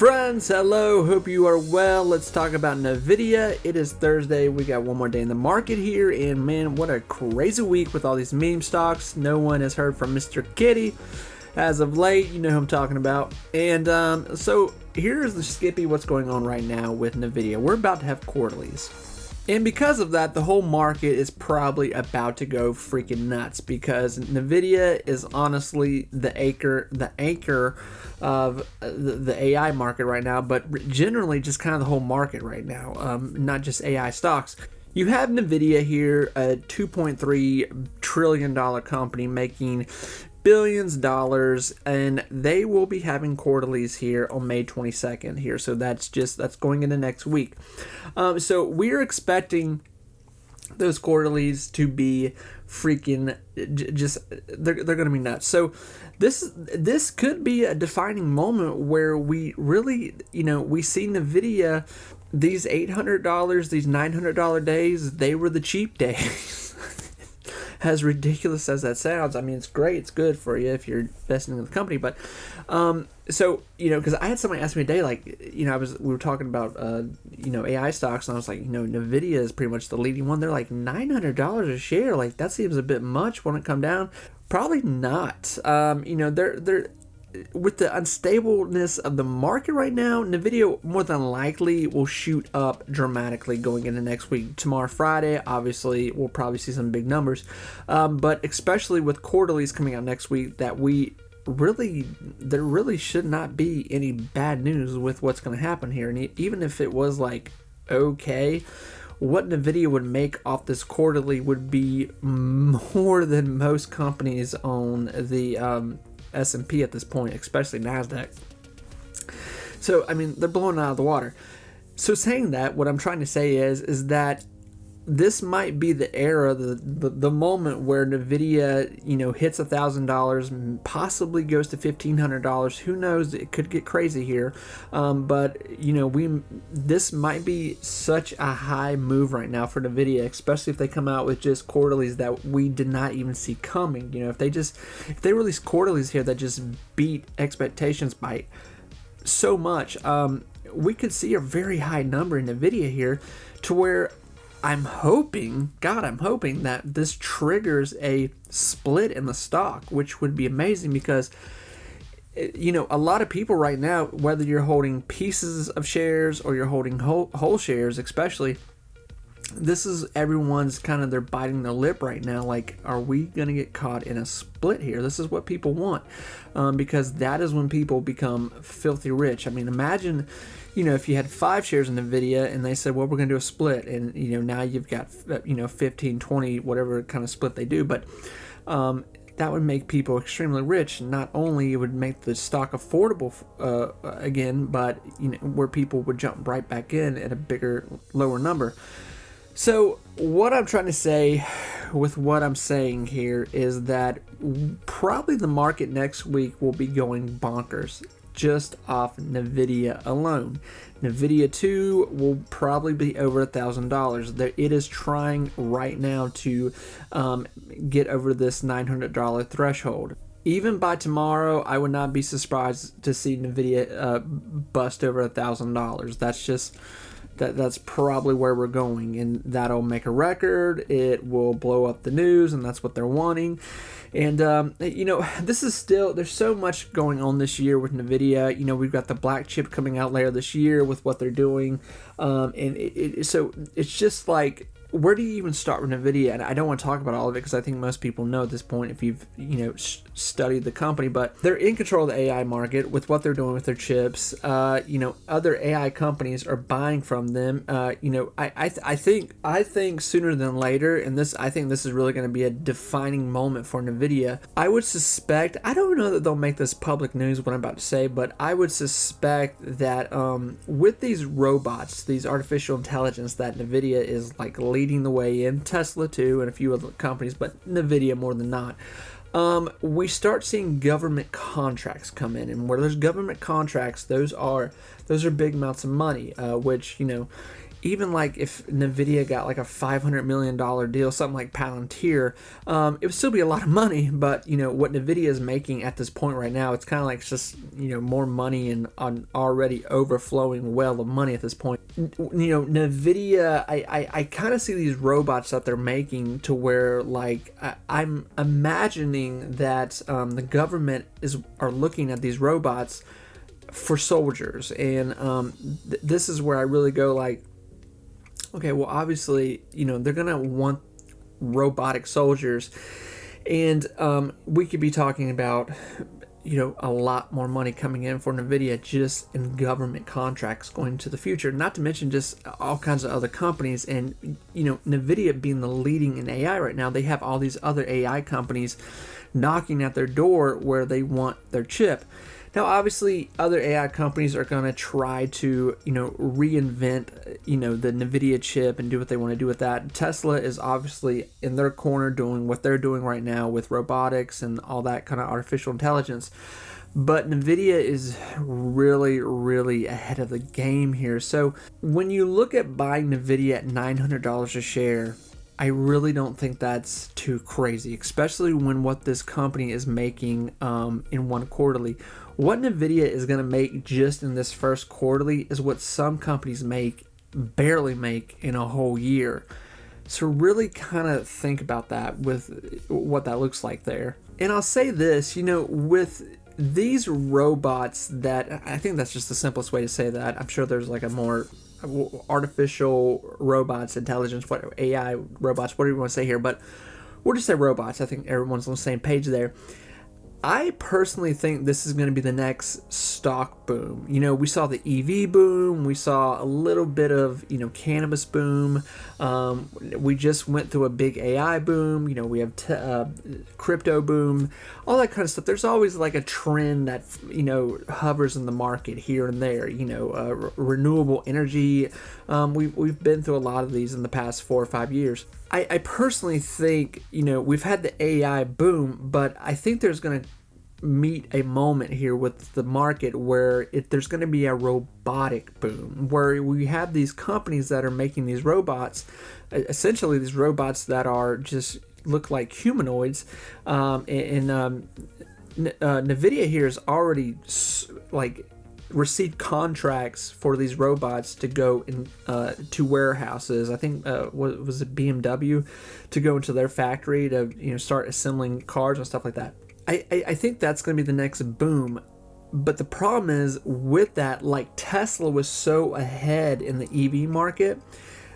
Friends, hello, hope you are well. Let's talk about Nvidia. It is Thursday, we got one more day in the market here, and man, what a crazy week with all these meme stocks. No one has heard from Mr. Kitty as of late, you know who I'm talking about. And so here's the Skippy what's going on right now with Nvidia. We're about to have quarterlies. And because of that, the whole market is probably about to go freaking nuts because Nvidia is honestly the anchor of the AI market right now, but generally just kind of the whole market right now, not just AI stocks. You have Nvidia here, a $2.3 trillion company making billions of dollars, and they will be having quarterlies here on May 22nd here. So that's going into next week. So we're expecting those quarterlies to be freaking they're going to be nuts. So this could be a defining moment where we really, we see Nvidia, these $800, these $900 days, they were the cheap days. As ridiculous as that sounds, I mean, it's great, it's good for you if you're investing in the company, but so because I had somebody ask me today, like, we were talking about AI stocks, and I was like, Nvidia is pretty much the leading one. They're like $900 a share, like that seems a bit much. Won't it come down? Probably not. They're with the unstableness of the market right now, Nvidia more than likely will shoot up dramatically going into next week. Tomorrow, Friday, obviously, we'll probably see some big numbers. But especially with quarterlies coming out next week, there really should not be any bad news with what's going to happen here. And even if it was like, okay, what Nvidia would make off this quarterly would be more than most companies on the S&P at this point, especially NASDAQ. So, I mean, they're blowing it out of the water. So saying that, what I'm trying to say is that this might be the era, the moment where Nvidia, hits $1,000, possibly goes to $1,500. Who knows? It could get crazy here. But this might be such a high move right now for Nvidia, especially if they come out with just quarterlies that we did not even see coming. If they release quarterlies here that just beat expectations by so much, we could see a very high number in Nvidia here, to where I'm hoping that this triggers a split in the stock, which would be amazing because, a lot of people right now, whether you're holding pieces of shares or you're holding whole shares, especially, this is everyone's kind of, they're biting their lip right now. Like, are we going to get caught in a split here? This is what people want, because that is when people become filthy rich. I mean, imagine, if you had 5 shares in Nvidia and they said, well, we're going to do a split, and now you've got 15, 20, whatever kind of split they do, but that would make people extremely rich. Not only it would make the stock affordable again, but where people would jump right back in at a bigger, lower number. So what I'm trying to say with what I'm saying here is that probably the market next week will be going bonkers just off Nvidia alone. Nvidia 2 will probably be over $1,000. It is trying right now to get over this $900 threshold. Even by tomorrow, I would not be surprised to see Nvidia bust over $1,000. That's just... That's probably where we're going, and that'll make a record. It will blow up the news, and that's what they're wanting. And this is still, there's so much going on this year with Nvidia. We've got the black chip coming out later this year with what they're doing, and so it's just like, where do you even start with Nvidia? And I don't want to talk about all of it because I think most people know at this point if you've studied the company, but they're in control of the AI market with what they're doing with their chips. Other AI companies are buying from them. I think sooner than later, and I think this is really going to be a defining moment for Nvidia. I would suspect, I don't know that they'll make this public news what I'm about to say, but I would suspect that with these robots, these artificial intelligence that Nvidia is like leading the way in, Tesla too, and a few other companies, but Nvidia more than not, we start seeing government contracts come in, and where there's government contracts, those are big amounts of money, which even like if Nvidia got like a $500 million deal, something like Palantir, it would still be a lot of money. But what Nvidia is making at this point right now, it's kind of like it's just more money and an already overflowing well of money at this point. Nvidia, I kind of see these robots that they're making to where like I'm imagining that the government are looking at these robots for soldiers, and this is where I really go like, okay, well, obviously, they're gonna want robotic soldiers, and we could be talking about, a lot more money coming in for Nvidia just in government contracts going into the future. Not to mention just all kinds of other companies, and Nvidia being the leading in AI right now, they have all these other AI companies knocking at their door where they want their chip. Now, obviously, other AI companies are going to try to, reinvent, the NVIDIA chip and do what they want to do with that. Tesla is obviously in their corner doing what they're doing right now with robotics and all that kind of artificial intelligence. But NVIDIA is really, really ahead of the game here. So when you look at buying NVIDIA at $900 a share, I really don't think that's too crazy, especially when what this company is making in one quarterly. What Nvidia is going to make just in this first quarterly is what some companies barely make in a whole year. So really kind of think about that with what that looks like there. And I'll say this, with these robots that, I think that's just the simplest way to say that. I'm sure there's like a more artificial robots, intelligence, what AI robots, whatever you want to say here, but we'll just say robots. I think everyone's on the same page there. I personally think this is going to be the next stock boom. We saw the EV boom. We saw a little bit of, cannabis boom. We just went through a big AI boom. We have crypto boom, all that kind of stuff. There's always like a trend that, hovers in the market here and there, renewable energy. We've been through a lot of these in the past 4 or 5 years. I personally think, we've had the AI boom, but I think there's going to meet a moment here with the market where there's going to be a robotic boom, where we have these companies that are making these robots, essentially these robots that are just look like humanoids, Nvidia here has already received contracts for these robots to go in to warehouses. I think what was it, BMW, to go into their factory to start assembling cars and stuff like that. I think that's going to be the next boom. But the problem is with that, like Tesla was so ahead in the EV market,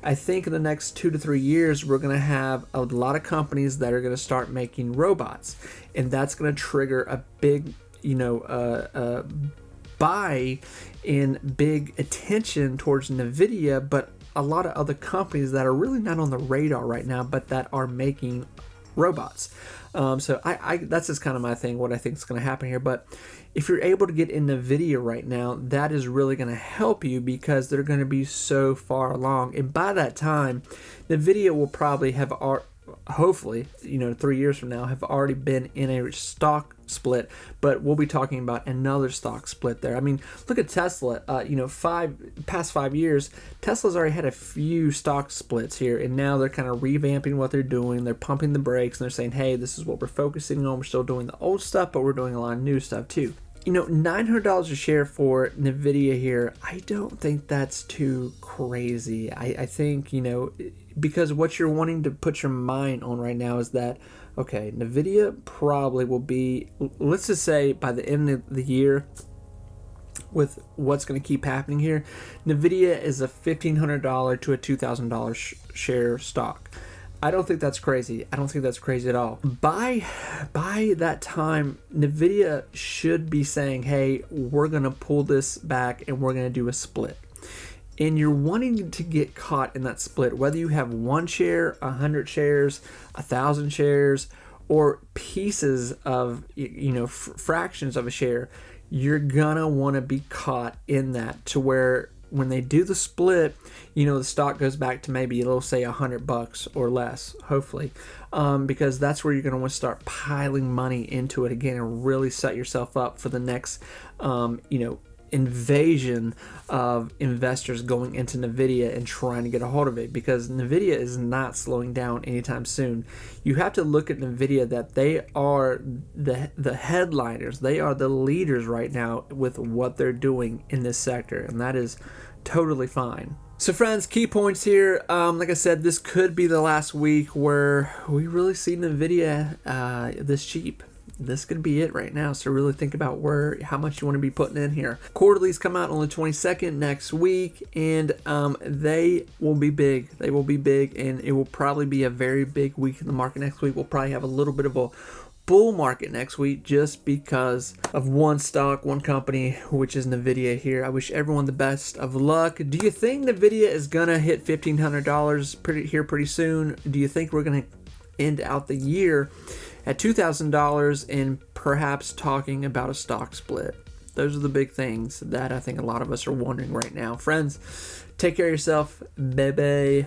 I think in the next 2 to 3 years, we're going to have a lot of companies that are going to start making robots. And that's going to trigger a big, buy in big attention towards Nvidia, but a lot of other companies that are really not on the radar right now, but that are making robots. So I that's just kind of my thing, what I think is going to happen here. But if you're able to get in Nvidia right now, that is really going to help you because they're going to be so far along. And by that time, Nvidia will probably have, hopefully, 3 years from now, have already been in a stock split, but we'll be talking about another stock split there. I mean, look at Tesla. Past 5 years, Tesla's already had a few stock splits here, and now they're kind of revamping what they're doing. They're pumping the brakes, and they're saying, hey, this is what we're focusing on. We're still doing the old stuff, but we're doing a lot of new stuff too. $900 a share for Nvidia here, I don't think that's too crazy. I think, because what you're wanting to put your mind on right now is that, okay, Nvidia probably will be, let's just say by the end of the year, with what's going to keep happening here, Nvidia is a $1,500 to a $2,000 share stock. I don't think that's crazy. I don't think that's crazy at all. By that time, Nvidia should be saying, hey, we're going to pull this back and we're going to do a split. And you're wanting to get caught in that split, whether you have 1 share, 100 shares, 1,000 shares, or pieces of, fractions of a share, you're going to want to be caught in that to where when they do the split, the stock goes back to maybe, it'll say $100 or less, hopefully, because that's where you're going to want to start piling money into it again and really set yourself up for the next, invasion of investors going into Nvidia and trying to get a hold of it, because Nvidia is not slowing down anytime soon. You have to look at Nvidia that they are the headliners, they are the leaders right now with what they're doing in this sector, and that is totally fine. So friends, key points here. Like I said, this could be the last week where we really see Nvidia this cheap. This could be it right now. So really think about how much you want to be putting in here. Quarterlies come out on the 22nd next week, and they will be big. They will be big, and it will probably be a very big week in the market next week. We'll probably have a little bit of a bull market next week just because of one stock, one company, which is Nvidia here. I wish everyone the best of luck. Do you think Nvidia is gonna hit $1,500 pretty soon? Do you think we're gonna end out the year at $2,000 and perhaps talking about a stock split? Those are the big things that I think a lot of us are wondering right now. Friends, take care of yourself. Bye-bye.